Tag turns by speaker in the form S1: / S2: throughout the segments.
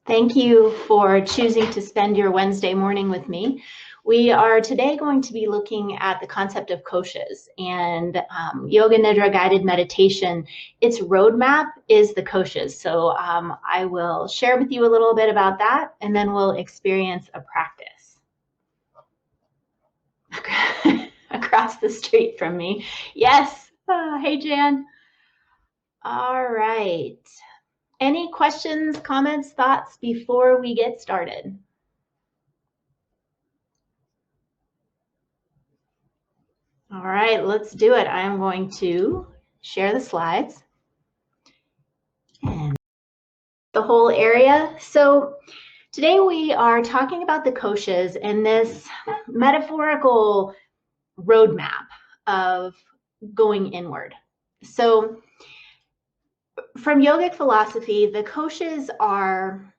S1: Thank you for choosing to spend your Wednesday morning with me. We are today going to be looking at the concept of koshas and Yoga Nidra guided meditation. Its roadmap is the koshas. So I will share with you a little bit about that, and then we'll experience a practice. Across the street from me. Yes. Hey, Jan. All right. Any questions, comments, thoughts before we get started? All right, let's do it. I am going to share the slides and the whole area. So today we are talking about the koshas and this metaphorical roadmap of going inward. So from yogic philosophy, the koshas are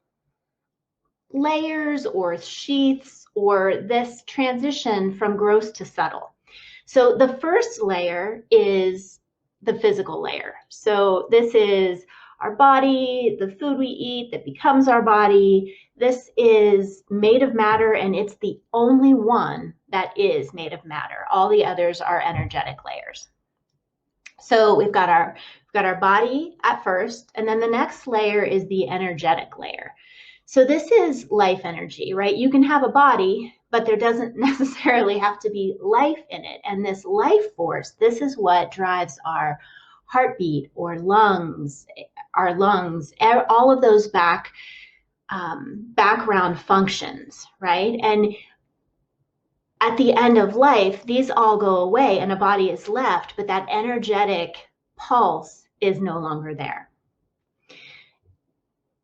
S1: layers or sheaths or this transition from gross to subtle. So the first layer is the physical layer. So this is our body, the food we eat that becomes our body. This is made of matter, and it's the only one that is made of matter. All the others are energetic layers. So we've got our body at first, and then the next layer is the energetic layer. So this is life energy, right? You can have a body, but there doesn't necessarily have to be life in it. And this life force, this is what drives our heartbeat or lungs, all of those background functions, right? And at the end of life, these all go away and a body is left, but that energetic pulse is no longer there.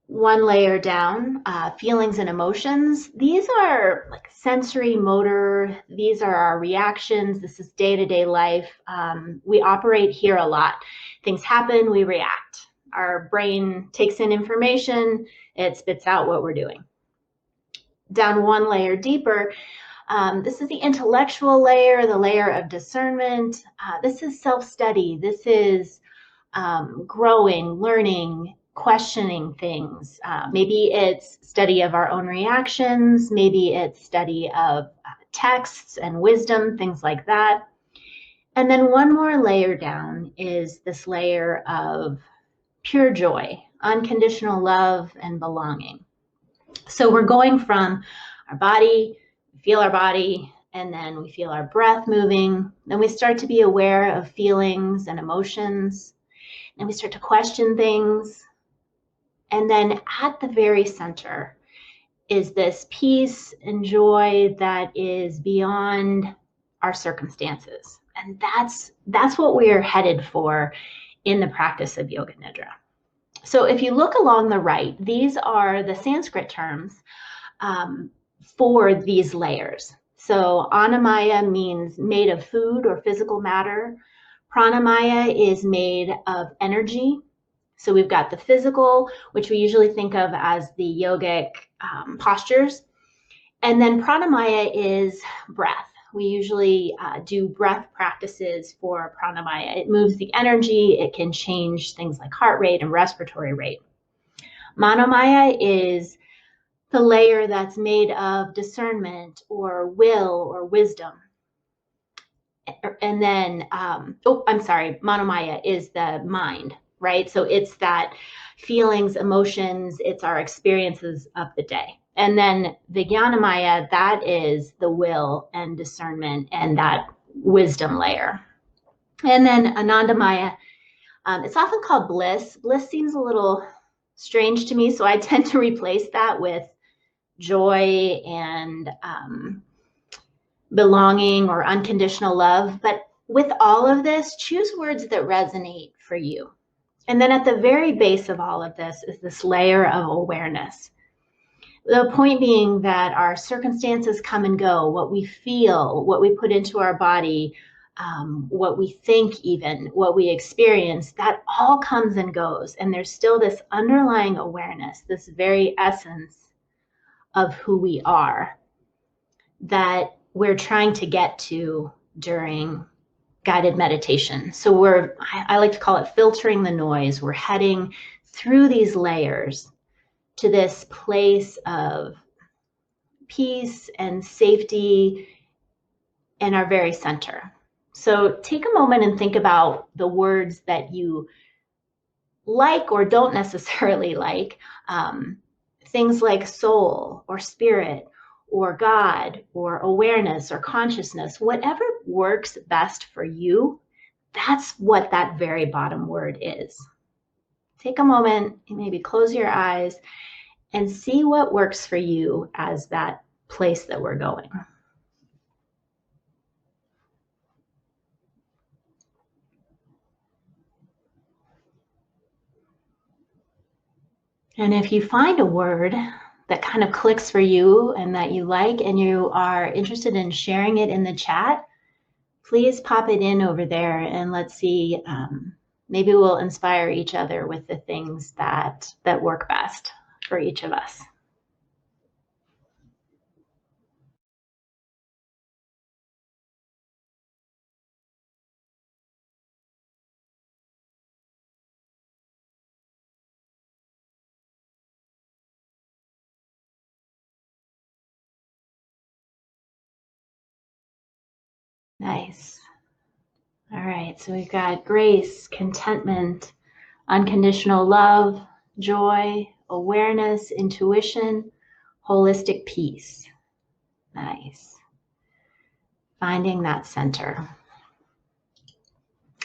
S1: One layer down, feelings and emotions. These are like sensory, motor. These are our reactions. This is day-to-day life. We operate here a lot. Things happen, we react. Our brain takes in information, it spits out what we're doing. Down one layer deeper, this is the intellectual layer, the layer of discernment. This is self-study. This is growing, learning, questioning things. Maybe it's study of our own reactions. Maybe it's study of texts and wisdom, things like that. And then one more layer down is this layer of pure joy, unconditional love and belonging. So we're going from our body, we feel our body, and then we feel our breath moving. Then we start to be aware of feelings and emotions. And we start to question things. And then at the very center is this peace and joy that is beyond our circumstances. And that's what we are headed for in the practice of Yoga Nidra. So if you look along the right, these are the Sanskrit terms for these layers. So Annamaya means made of food or physical matter. Pranamaya is made of energy. So we've got the physical, which we usually think of as the yogic postures. And then pranamaya is breath. We usually do breath practices for pranamaya. It moves the energy. It can change things like heart rate and respiratory rate. Manomaya is the layer that's made of discernment or will or wisdom. And then, Manomaya is the mind, right? So it's that feelings, emotions, it's our experiences of the day. And then Vijnanamaya, that is the will and discernment and that wisdom layer. And then Anandamaya, it's often called bliss. Bliss seems a little strange to me, so I tend to replace that with joy and belonging or unconditional love. But with all of this, choose words that resonate for you. And then at the very base of all of this is this layer of awareness. The point being that our circumstances come and go, what we feel, what we put into our body, what we think even, what we experience, that all comes and goes. And there's still this underlying awareness, this very essence of who we are that we're trying to get to during guided meditation. So I like to call it filtering the noise. We're heading through these layers to this place of peace and safety in our very center. So take a moment and think about the words that you like or don't necessarily like. Things like soul or spirit or God or awareness or consciousness, whatever works best for you, that's what that very bottom word is. Take a moment and maybe close your eyes and see what works for you as that place that we're going. And if you find a word that kind of clicks for you and that you like and you are interested in sharing it in the chat, please pop it in over there and let's see, maybe we'll inspire each other with the things that work best for each of us. Nice. All right, so we've got grace, contentment, unconditional love, joy, awareness, intuition, holistic peace. Nice. Finding that center.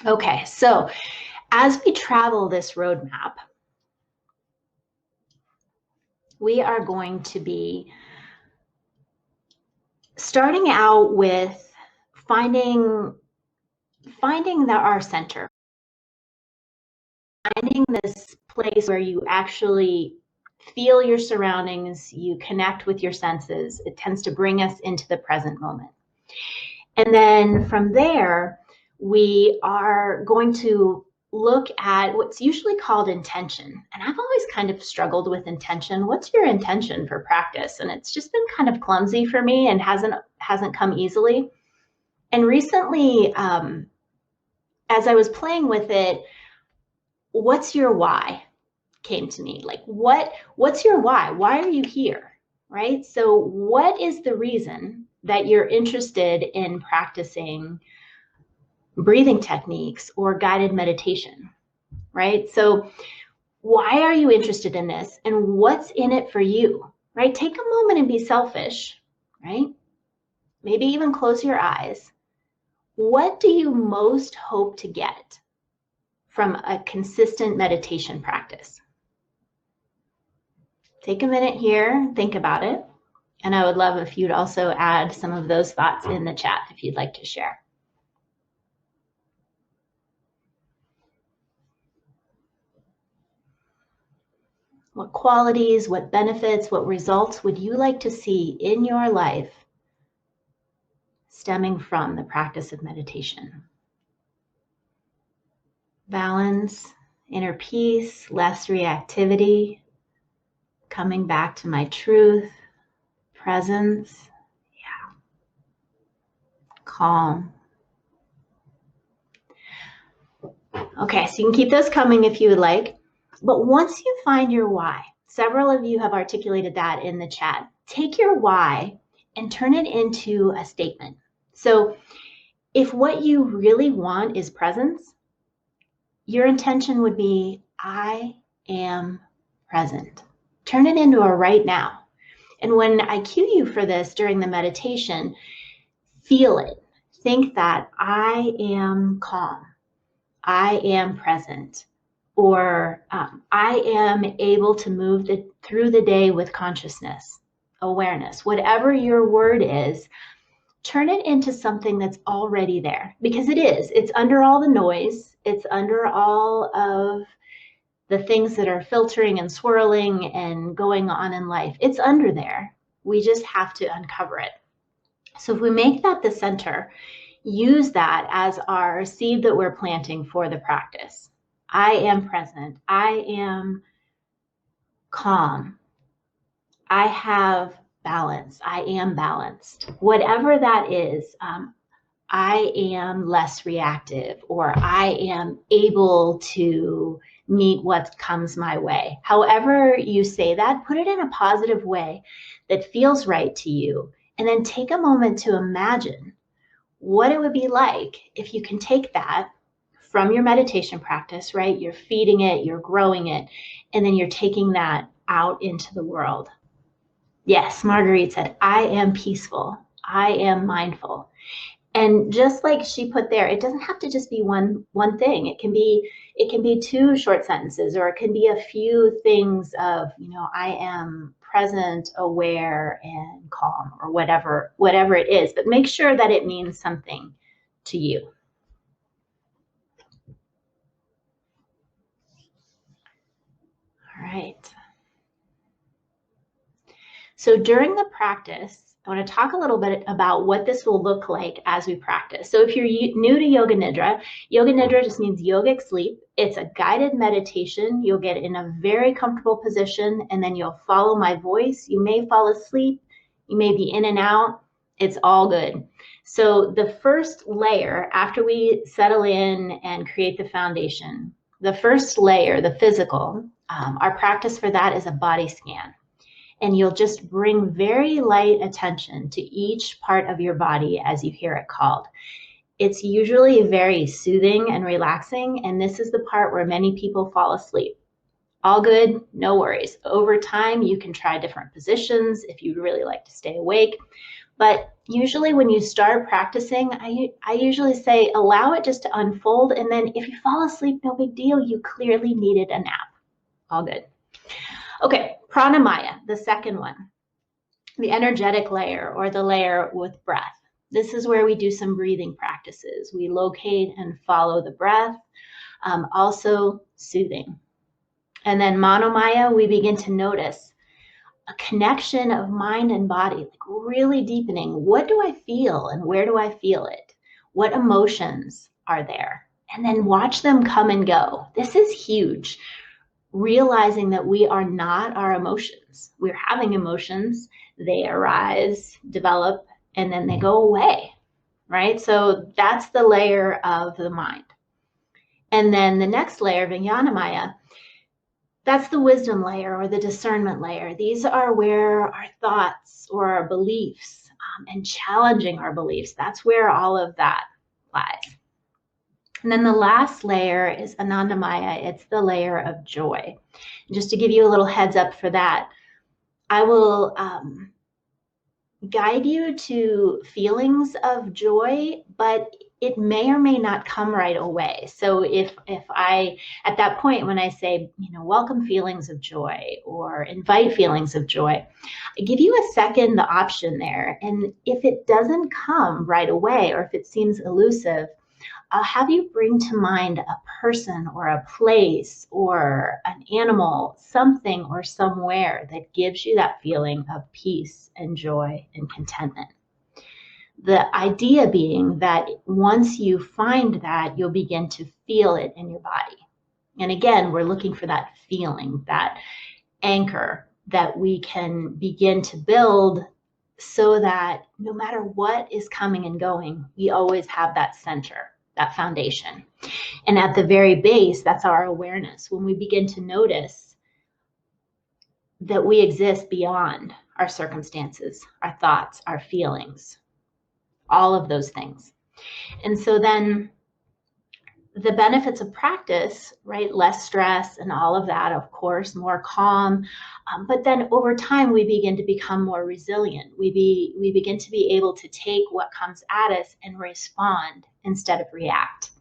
S1: Okay, so as we travel this roadmap, we are going to be starting out with finding that our center, finding this place where you actually feel your surroundings, you connect with your senses. It tends to bring us into the present moment. And then from there, we are going to look at what's usually called intention. And I've always kind of struggled with intention. What's your intention for practice? And it's just been kind of clumsy for me and hasn't come easily. And recently, as I was playing with it, what's your why came to me. Like, what's your why? Why are you here? Right? So what is the reason that you're interested in practicing breathing techniques or guided meditation? Right? So why are you interested in this and what's in it for you? Right? Take a moment and be selfish, right? Maybe even close your eyes. What do you most hope to get from a consistent meditation practice? Take a minute here, think about it. And I would love if you'd also add some of those thoughts in the chat if you'd like to share. What qualities, what benefits, what results would you like to see in your life stemming from the practice of meditation? Balance, inner peace, less reactivity, coming back to my truth, presence, yeah, calm. Okay, so you can keep those coming if you would like. But once you find your why, several of you have articulated that in the chat, take your why and turn it into a statement. So if what you really want is presence, your intention would be, I am present. Turn it into a right now. And when I cue you for this during the meditation, feel it. Think that I am calm. I am present. Or I am able to move through the day with consciousness, awareness, whatever your word is, turn it into something that's already there, because it is. It's under all the noise. It's under all of the things that are filtering and swirling and going on in life. It's under there. We just have to uncover it. So if we make that the center, use that as our seed that we're planting for the practice. I am present. I am calm. I have balance. I am balanced. Whatever that is, I am less reactive, or I am able to meet what comes my way. However you say that, put it in a positive way that feels right to you. And then take a moment to imagine what it would be like if you can take that from your meditation practice, right? You're feeding it, you're growing it, and then you're taking that out into the world. Yes, Marguerite said, I am peaceful. I am mindful. And just like she put there, it doesn't have to just be one thing. It can be two short sentences, or it can be a few things of, I am present, aware, and calm, or whatever it is. But make sure that it means something to you. All right. So during the practice, I want to talk a little bit about what this will look like as we practice. So if you're new to Yoga Nidra just means yogic sleep. It's a guided meditation. You'll get in a very comfortable position, and then you'll follow my voice. You may fall asleep. You may be in and out. It's all good. So the first layer, after we settle in and create the foundation, the first layer, the physical, our practice for that is a body scan. And you'll just bring very light attention to each part of your body as you hear it called. It's usually very soothing and relaxing, and this is the part where many people fall asleep. All good, no worries. Over time, you can try different positions if you'd really like to stay awake. But usually when you start practicing, I usually say allow it just to unfold, and then if you fall asleep, no big deal. You clearly needed a nap. All good. Okay, pranamaya, the second one, the energetic layer, or the layer with breath. This is where we do some breathing practices. We locate and follow the breath, also soothing. And then manomaya, we begin to notice a connection of mind and body, like really deepening. What do I feel and where do I feel it? What emotions are there? And then watch them come and go. This is huge. Realizing that we are not our emotions. We're having emotions, they arise, develop, and then they go away, right? So that's the layer of the mind. And then the next layer, Vijnanamaya, that's the wisdom layer or the discernment layer. These are where our thoughts or our beliefs and challenging our beliefs, that's where all of that lies. And then the last layer is Anandamaya. It's the layer of joy. And just to give you a little heads up for that, I will guide you to feelings of joy, but it may or may not come right away. So if I, at that point, when I say, welcome feelings of joy or invite feelings of joy, I give you a second, the option there. And if it doesn't come right away, or if it seems elusive, I'll have you bring to mind a person or a place or an animal, something or somewhere that gives you that feeling of peace and joy and contentment. The idea being that once you find that, you'll begin to feel it in your body. And again, we're looking for that feeling, that anchor that we can begin to build so that no matter what is coming and going, we always have that center, that foundation. And at the very base, that's our awareness. When we begin to notice that we exist beyond our circumstances, our thoughts, our feelings, all of those things. And so then the benefits of practice, right? Less stress and all of that, of course, more calm. But then over time, we begin to become more resilient. We begin to be able to take what comes at us and respond instead of react.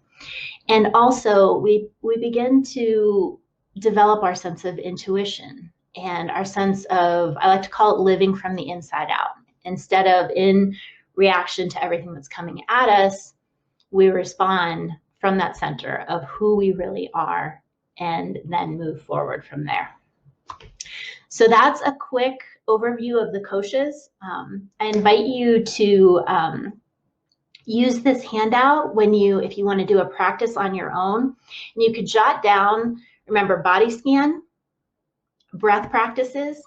S1: And also we begin to develop our sense of intuition and our sense of, I like to call it living from the inside out. Instead of in reaction to everything that's coming at us, we respond from that center of who we really are and then move forward from there. So that's a quick overview of the koshas. I invite you to use this handout if you want to do a practice on your own. And you could jot down, remember, body scan, breath practices,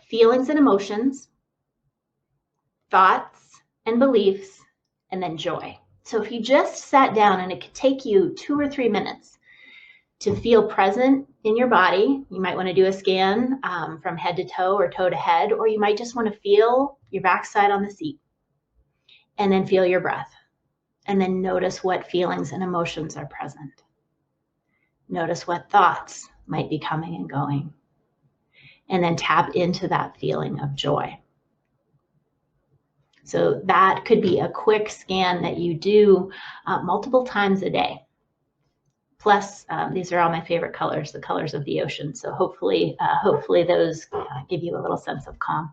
S1: feelings and emotions, thoughts and beliefs, and then joy. So if you just sat down, and it could take you 2 or 3 minutes, To feel present in your body, you might want to do a scan from head to toe or toe to head, or you might just want to feel your backside on the seat and then feel your breath. And then notice what feelings and emotions are present. Notice what thoughts might be coming and going. And then tap into that feeling of joy. So that could be a quick scan that you do multiple times a day. Plus, these are all my favorite colors, the colors of the ocean. So hopefully those give you a little sense of calm.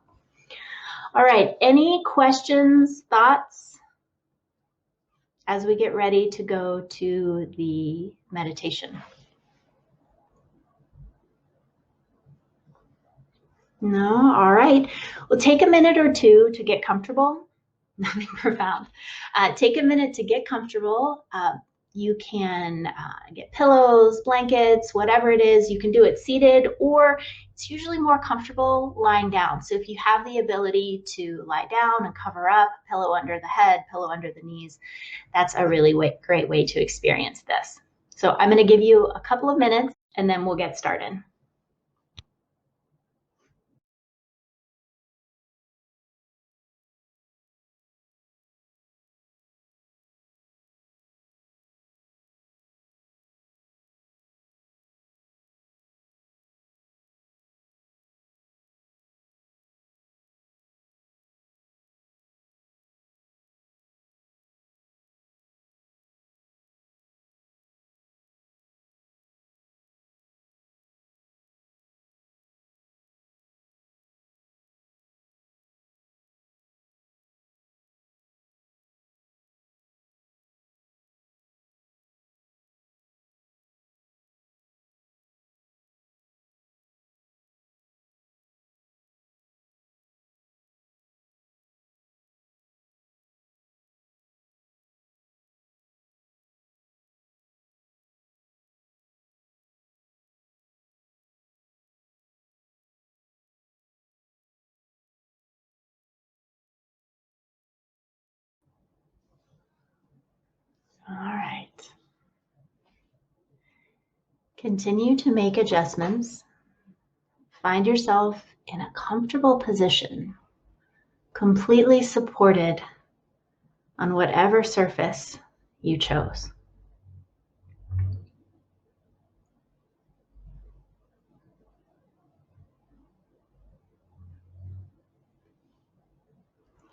S1: All right, any questions, thoughts as we get ready to go to the meditation? No? All right. Well, take a minute or two to get comfortable. Nothing profound. Take a minute to get comfortable. You can get pillows, blankets, whatever it is. You can do it seated, or it's usually more comfortable lying down. So if you have the ability to lie down and cover up, pillow under the head, pillow under the knees, that's a really great way to experience this. So I'm going to give you a couple of minutes and then we'll get started. All right. Continue to make adjustments. Find yourself in a comfortable position, completely supported on whatever surface you chose.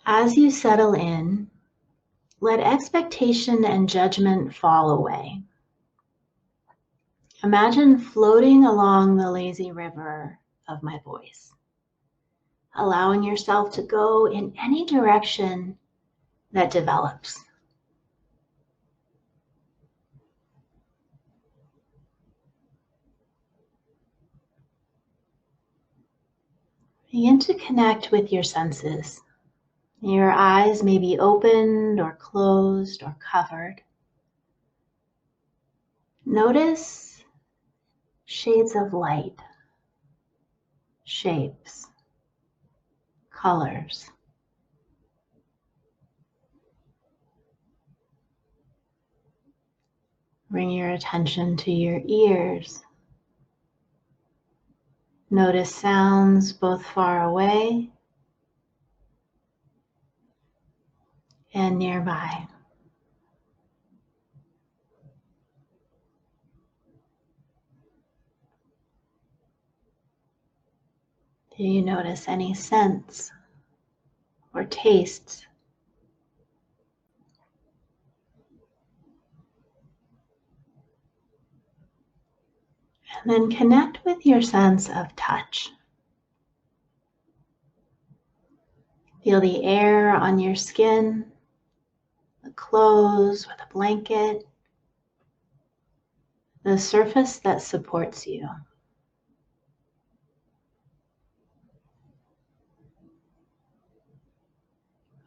S1: As you settle in, let expectation and judgment fall away. Imagine floating along the lazy river of my voice, allowing yourself to go in any direction that develops. Begin to connect with your senses. Your eyes may be opened or closed or covered. Notice shades of light, shapes, colors. Bring your attention to your ears. Notice sounds both far away and nearby. Do you notice any scents or tastes? And then connect with your sense of touch. Feel the air on your skin, the clothes or the blanket, the surface that supports you.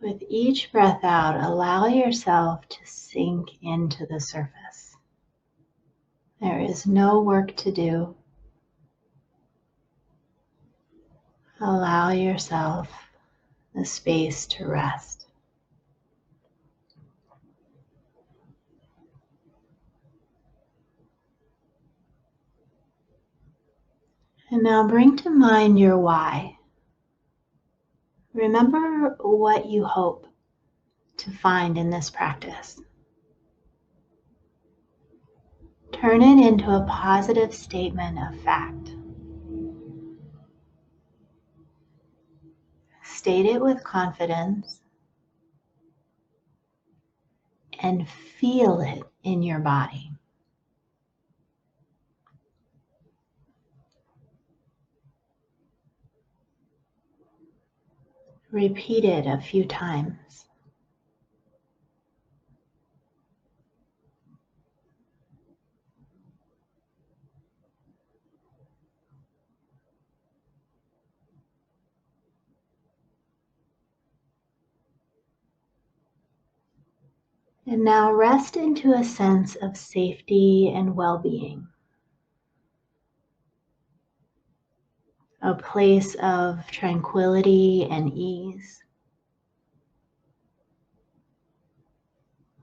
S1: With each breath out, allow yourself to sink into the surface. There is no work to do. Allow yourself the space to rest. And now bring to mind your why. Remember what you hope to find in this practice. Turn it into a positive statement of fact. State it with confidence and feel it in your body. Repeat it a few times. And now rest into a sense of safety and well-being. A place of tranquility and ease.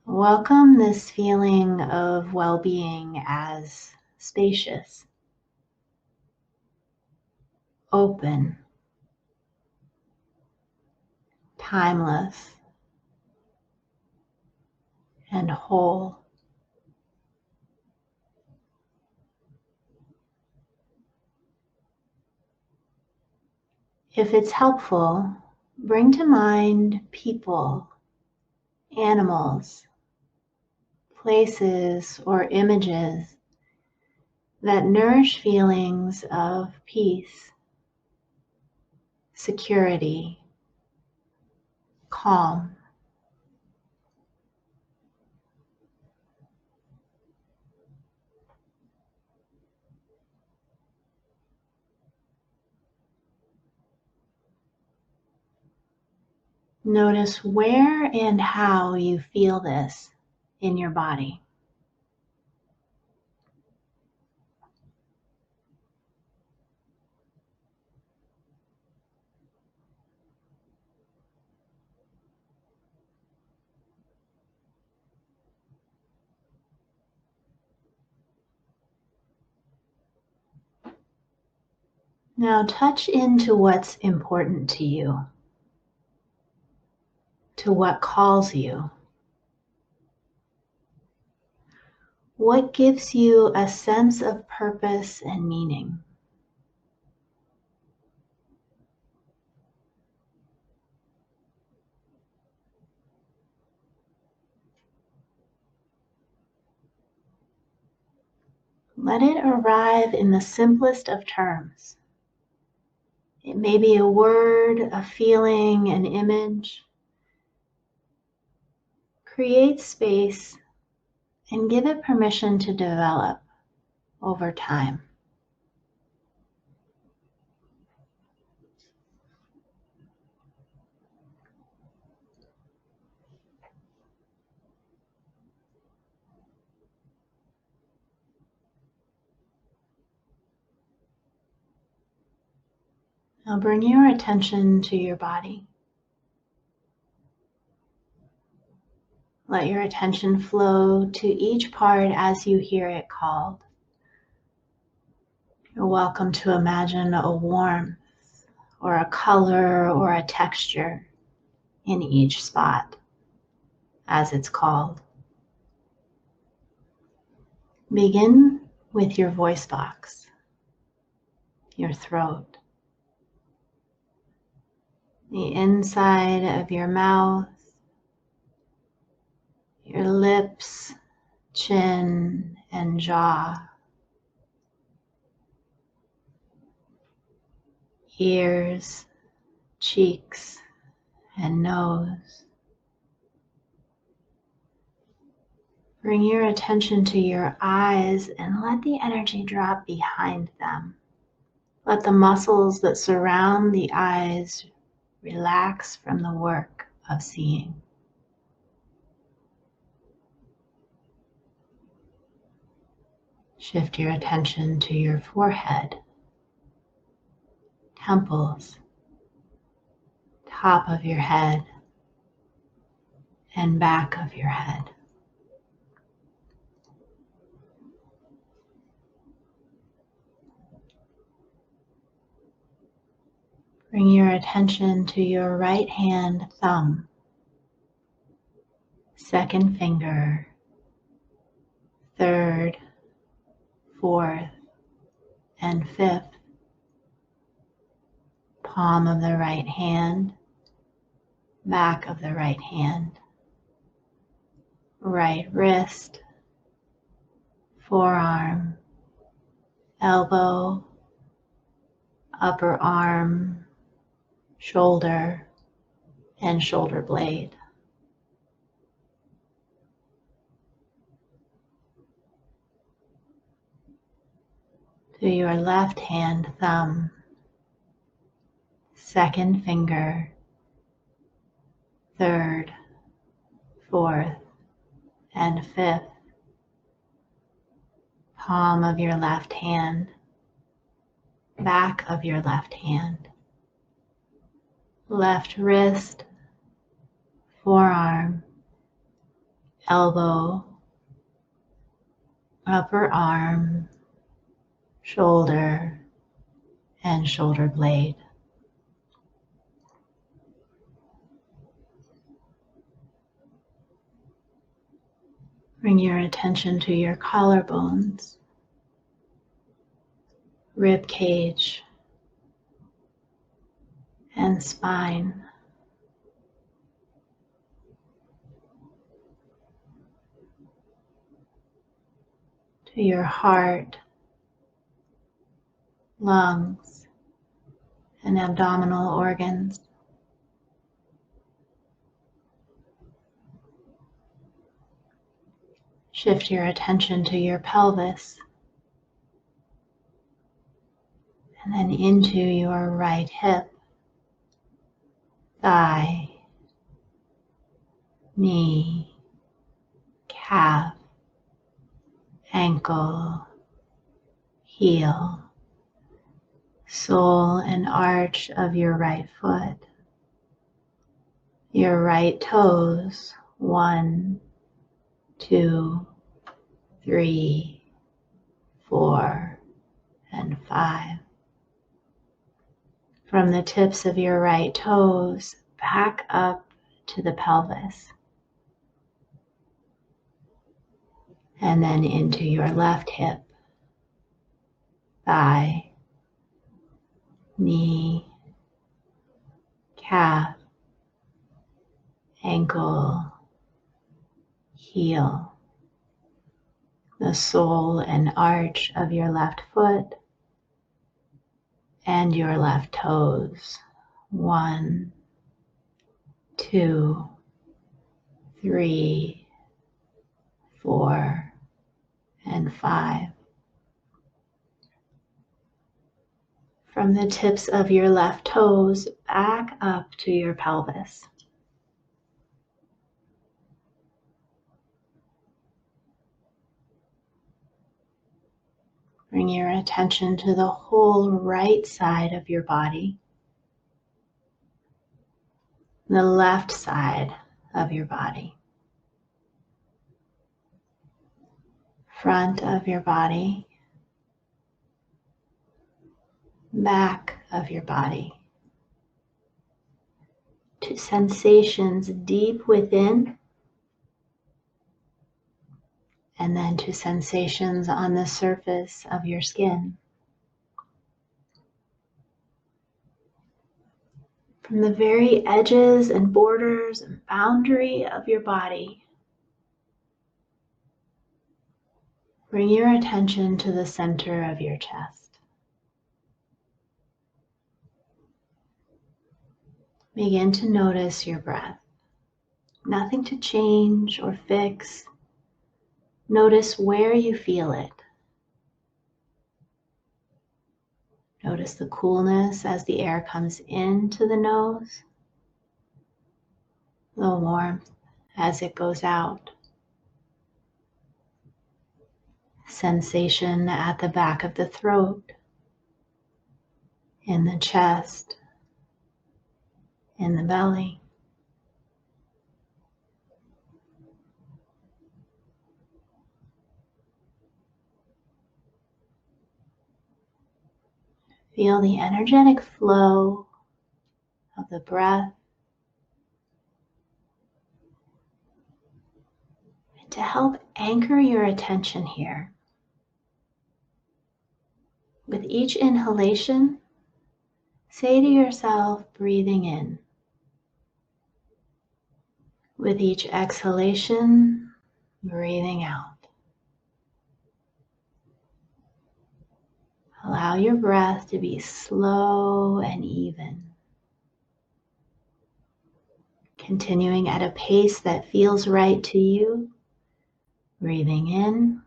S1: Welcome this feeling of well-being as spacious, open, timeless, and whole. If it's helpful, bring to mind people, animals, places, or images that nourish feelings of peace, security, calm. Notice where and how you feel this in your body. Now touch into what's important to you, to what calls you. What gives you a sense of purpose and meaning? Let it arrive in the simplest of terms. It may be a word, a feeling, an image. Create space and give it permission to develop over time. Now bring your attention to your body. Let your attention flow to each part as you hear it called. You're welcome to imagine a warmth or a color or a texture in each spot as it's called. Begin with your voice box, your throat, the inside of your mouth, your lips, chin, and jaw, ears, cheeks, and nose. Bring your attention to your eyes and let the energy drop behind them. Let the muscles that surround the eyes relax from the work of seeing. Shift your attention to your forehead, temples, top of your head, and back of your head. Bring your attention to your right hand thumb, second finger, third, fourth, and fifth, palm of the right hand, back of the right hand, right wrist, forearm, elbow, upper arm, shoulder, and shoulder blade. To your left hand thumb, second finger, third, fourth, and fifth, palm of your left hand, back of your left hand, left wrist, forearm, elbow, upper arm, shoulder, and shoulder blade. Bring your attention to your collarbones, rib cage, and spine. To your heart, lungs, and abdominal organs. Shift your attention to your pelvis, and then into your right hip, thigh, knee, calf, ankle, heel, sole and arch of your right foot, your right toes, 1, 2, 3, 4, and 5. From the tips of your right toes back up to the pelvis, and then into your left hip, thigh, knee, calf, ankle, heel, the sole and arch of your left foot, and your left toes, 1, 2, 3, 4, and 5. From the tips of your left toes back up to your pelvis. Bring your attention to the whole right side of your body, the left side of your body, front of your body, back of your body, to sensations deep within, and then to sensations on the surface of your skin. From the very edges and borders and boundary of your body, bring your attention to the center of your chest. Begin to notice your breath. Nothing to change or fix. Notice where you feel it. Notice the coolness as the air comes into the nose, the warmth as it goes out. Sensation at the back of the throat, in the chest, in the belly. Feel the energetic flow of the breath, and to help anchor your attention here. With each inhalation, say to yourself, breathing in. With each exhalation, breathing out. Allow your breath to be slow and even, continuing at a pace that feels right to you. Breathing in,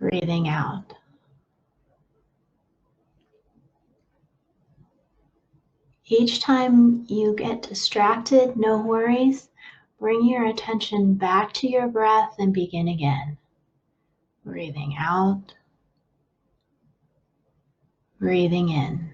S1: breathing out. Each time you get distracted, no worries. Bring your attention back to your breath and begin again. Breathing out, breathing in.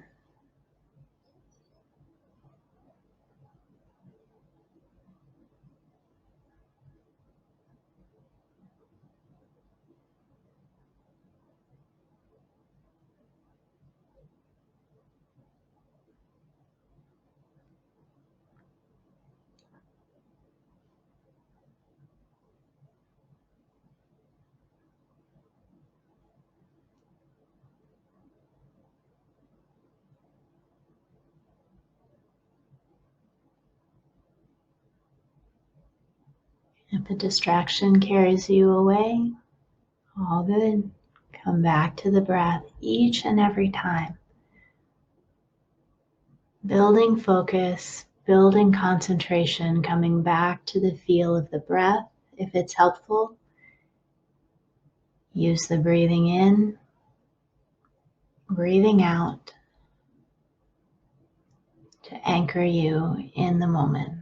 S1: If a distraction carries you away, all good. Come back to the breath each and every time. Building focus, building concentration, coming back to the feel of the breath. If it's helpful, use the breathing in, breathing out to anchor you in the moment.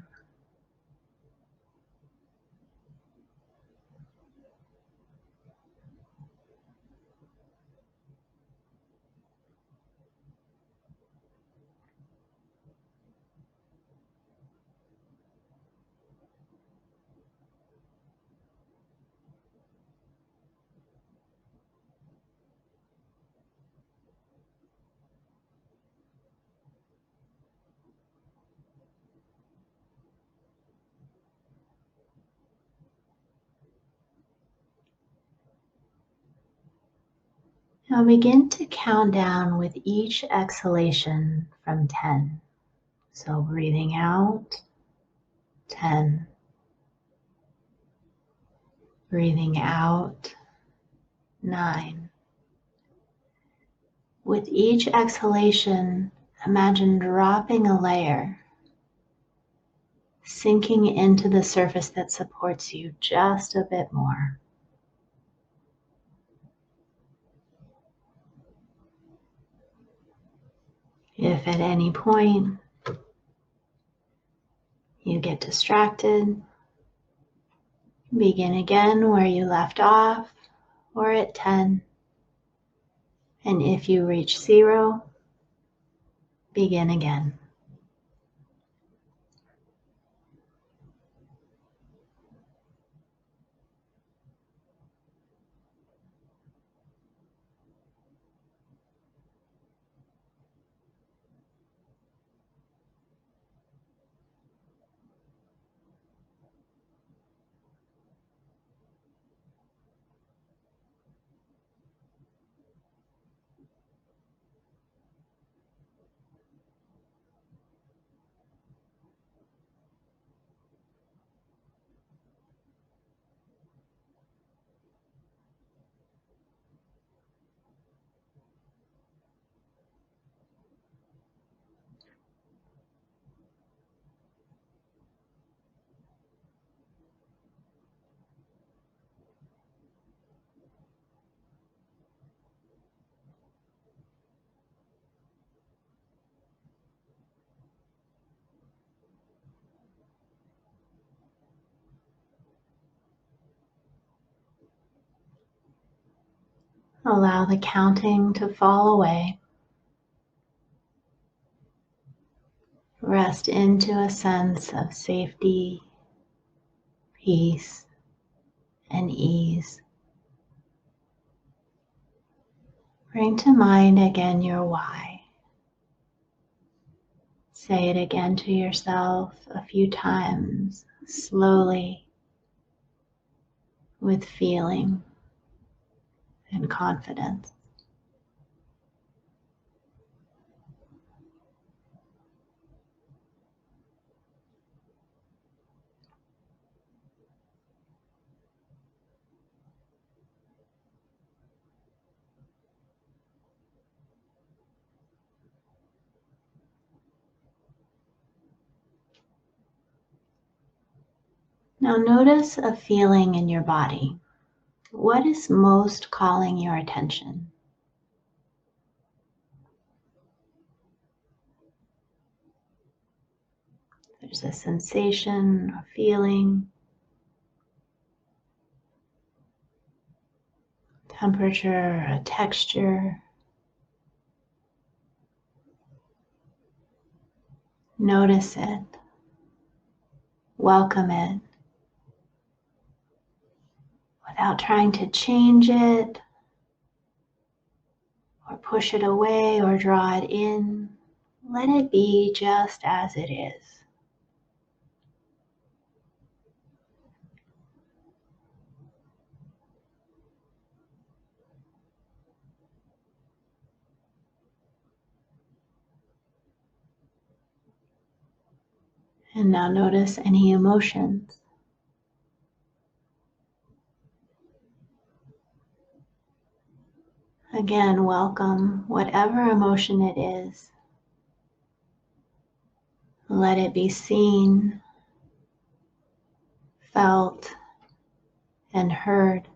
S1: Now begin to count down with each exhalation from 10. So breathing out, 10. Breathing out, 9. With each exhalation, imagine dropping a layer, sinking into the surface that supports you just a bit more. If at any point you get distracted, begin again where you left off or at 10. And if you reach 0, begin again. Allow the counting to fall away. Rest into a sense of safety, peace, and ease. Bring to mind again your why. Say it again to yourself a few times, slowly, with feeling and confidence. Now notice a feeling in your body. What is most calling your attention? There's a sensation, a feeling, temperature, a texture. Notice it. Welcome it. Without trying to change it or push it away or draw it in. Let it be just as it is. And now notice any emotions. Again, welcome whatever emotion it is. Let it be seen, felt, and heard.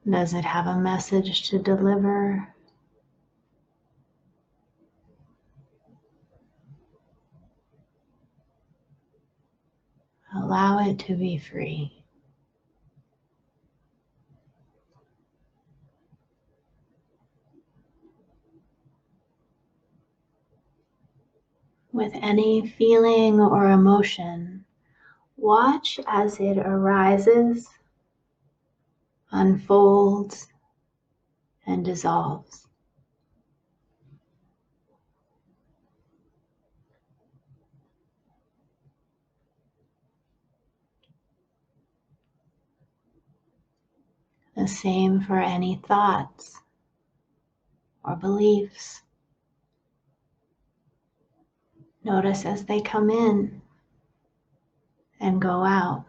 S1: Does it have a message to deliver? Allow it to be free. With any feeling or emotion, watch as it arises, unfolds, and dissolves. The same for any thoughts or beliefs. Notice as they come in and go out.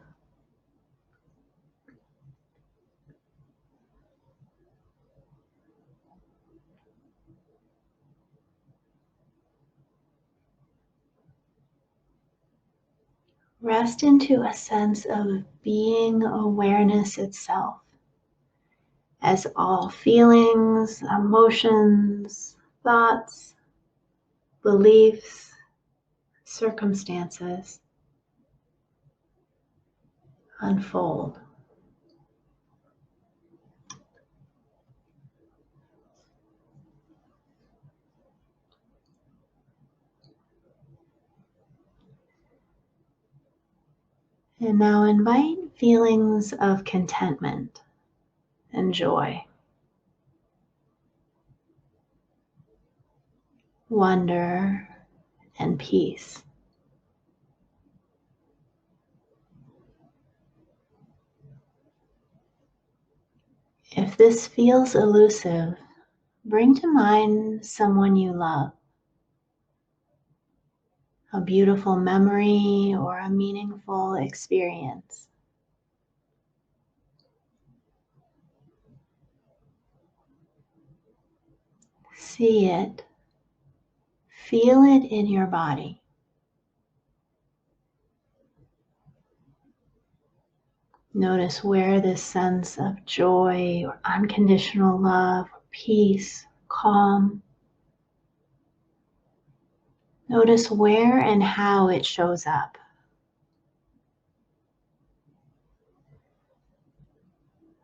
S1: Rest into a sense of being awareness itself, as all feelings, emotions, thoughts, beliefs, circumstances unfold. And now invite feelings of contentment and joy, wonder, and peace. If this feels elusive, bring to mind someone you love, a beautiful memory or a meaningful experience. See it, feel it in your body. Notice where this sense of joy or unconditional love, peace, calm. Notice where and how it shows up.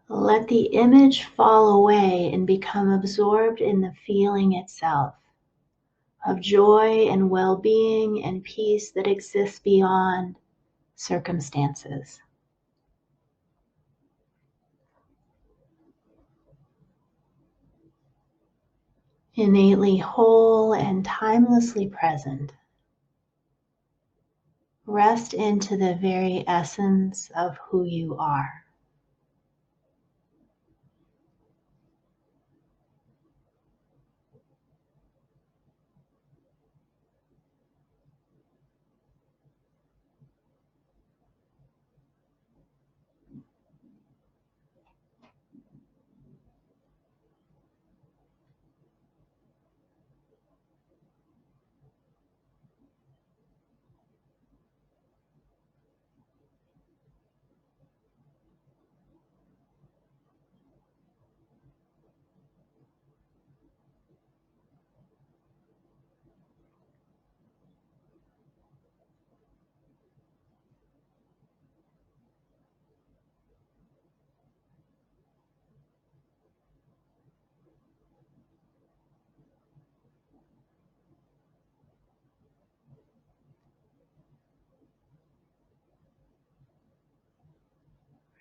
S1: Let the image fall away and become absorbed in the feeling itself of joy and well-being and peace that exists beyond circumstances. innately whole and timelessly present. Rest into the very essence of who you are.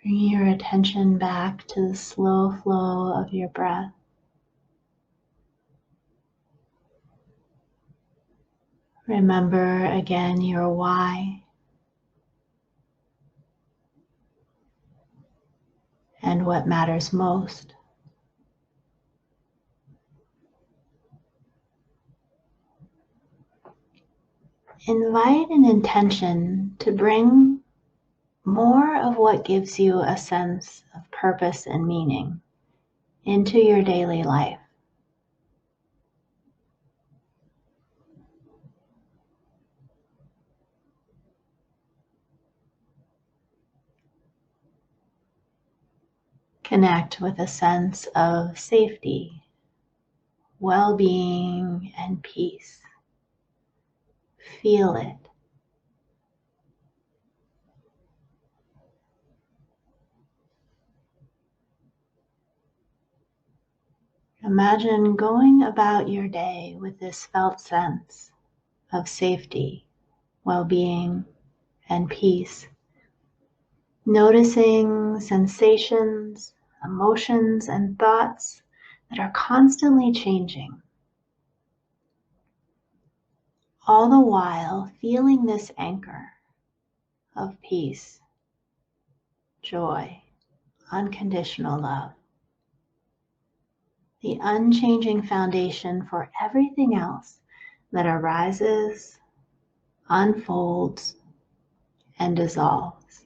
S1: Bring your attention back to the slow flow of your breath. Remember again your why and what matters most. Invite an intention to bring more of what gives you a sense of purpose and meaning into your daily life. Connect with a sense of safety, well-being, and peace. Feel it. Imagine going about your day with this felt sense of safety, well-being, and peace. Noticing sensations, emotions, and thoughts that are constantly changing. All the while feeling this anchor of peace, joy, unconditional love. The unchanging foundation for everything else that arises, unfolds, and dissolves.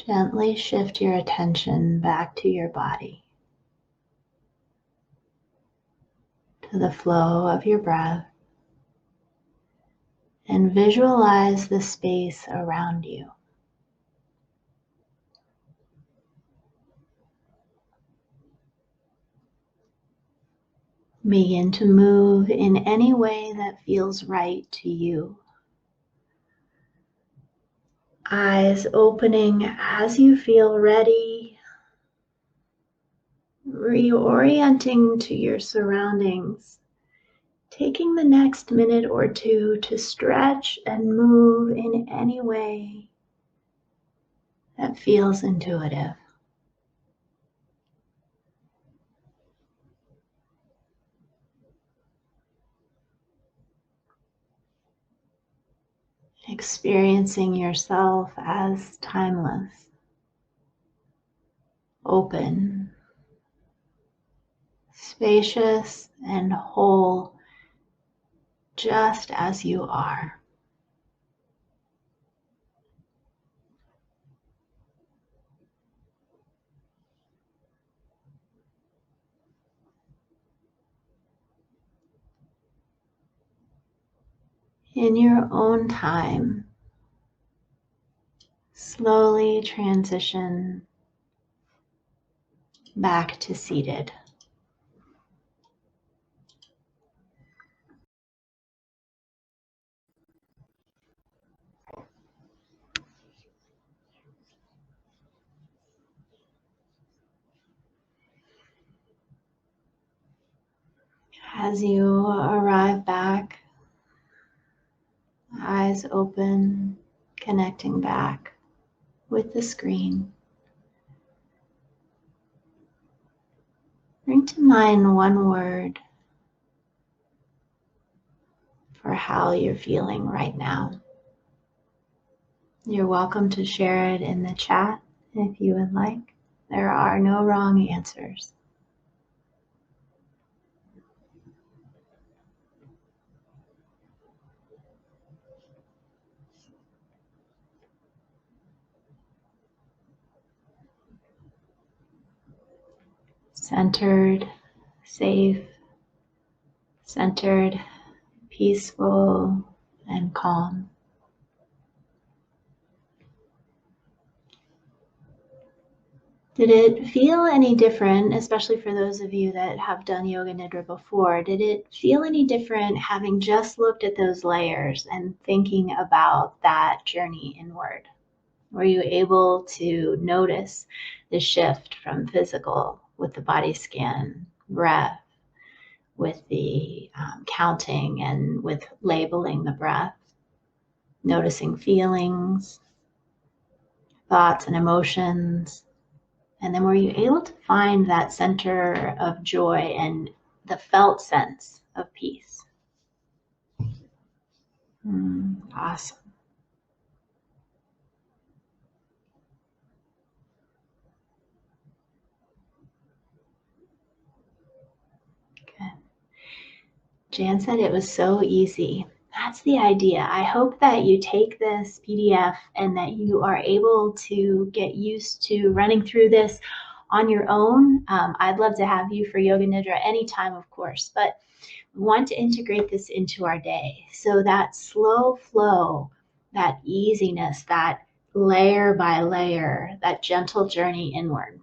S1: Gently shift your attention back to your body, to the flow of your breath, and visualize the space around you. Begin to move in any way that feels right to you. Eyes opening as you feel ready, reorienting to your surroundings, taking the next minute or two to stretch and move in any way that feels intuitive. Experiencing yourself as timeless, open, spacious, and whole, just as you are. In your own time, slowly transition back to seated. As you arrive back, eyes open, connecting back with the screen, bring to mind one word for how you're feeling right now. You're welcome to share it in the chat if you would like. There are no wrong answers. Centered, safe, centered, peaceful, and calm. Did it feel any different, especially for those of you that have done Yoga Nidra before? Did it feel any different having just looked at those layers and thinking about that journey inward? Were you able to notice the shift from physical with the body scan, breath, with the counting and with labeling the breath, noticing feelings, thoughts and emotions? And then were you able to find that center of joy and the felt sense of peace? Awesome. Good. Jan said it was so easy. That's the idea. I hope that you take this PDF and that you are able to get used to running through this on your own. I'd love to have you for Yoga Nidra anytime, of course, but we want to integrate this into our day. So that slow flow, that easiness, that layer by layer, that gentle journey inward.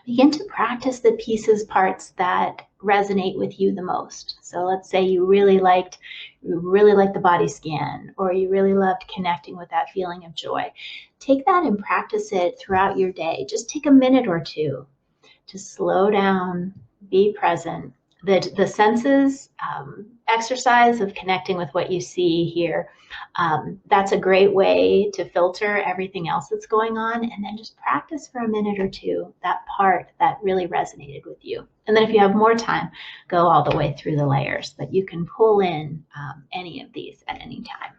S1: Begin to practice the pieces, parts that resonate with you the most. So let's say you really liked the body scan, or you really loved connecting with that feeling of joy. Take that and practice it throughout your day. Just take a minute or two to slow down, be present. The senses exercise of connecting with what you see here, that's a great way to filter everything else that's going on, and then just practice for a minute or two that part that really resonated with you. And then if you have more time, go all the way through the layers, but you can pull in any of these at any time.